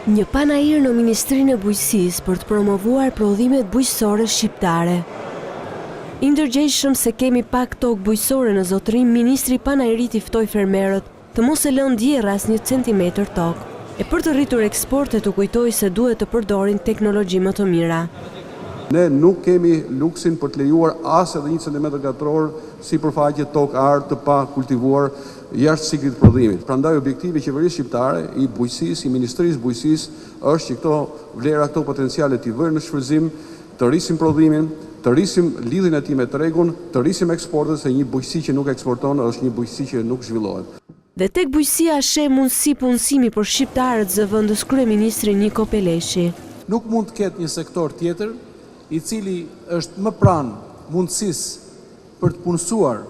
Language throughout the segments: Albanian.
Një panajir në Ministrinë e Bujqësisë për të promovuar prodhimet bujqësore shqiptare. I ndërgjegjshëm se kemi pak tokë bujqësore në zotërim, ministri panajrit i ftoi fermerët të mos e lënë djerë as 1 centimetër tokë. E për të rritur eksportet u kujtoi se duhet të përdorin teknologji më të mira. Ne nuk kemi luksin për të lejuar as edhe 1 centimetër katror sipërfaqe tokë art të pa kultivuar jashtë ciklit prodhimit. Prandaj objektivi i qeverisë shqiptare, i bujqësisë, i Ministrisë së Bujqësisë është që këto vlera, këto potenciale t'i vënë në shfrytëzim, të rrisim prodhimin, të rrisim lidhjen e tij me tregun, të rrisim eksportet, se një bujqësi që nuk eksporton është një bujqësi që nuk zhvillohet. Dhe tek bujqësia sheh mundësi punësimi për shqiptarët, zëvendës kryeministri Niko Peleshi. Nuk mund të ketë një sektor tjetër i cili është më pranë mundësisë për të punësuar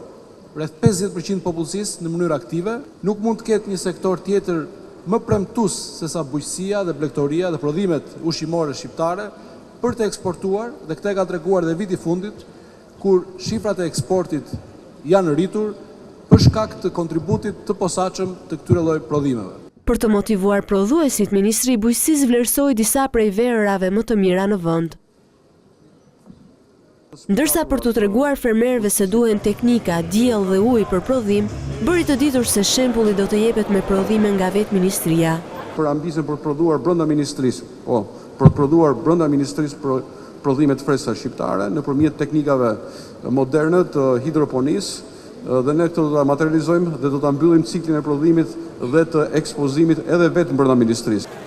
rreth 50% popullsisë në mënyrë aktive, nuk mund të ketë një sektor tjetër më premtues se sa bujqësia dhe blegtoria dhe prodhimet ushqimore shqiptare për të eksportuar, dhe këtë ka treguar dhe viti i fundit, kur shifrat e eksportit janë rritur për shkak të kontributit të posaçëm të këtyre lloj prodhimeve. Për të motivuar prodhuesit, ministri i Bujqësisë vlerësoi disa prej verërave më të mira në vend. Ndërsa për të treguar fermerëve se duhen teknika, diell dhe ujë për prodhim, bëri të ditur se shembulli do të jepet me prodhime nga vetë ministria. Për ambicën për të prodhuar brenda ministrisë, për të prodhuar brenda ministrisë prodhime të freskëta shqiptare nëpërmjet teknikave moderne të hidroponisë, dhe ne këtë do ta materializojmë dhe do ta mbyllim ciklin e prodhimit dhe të ekspozimit edhe vetë brenda ministrisë.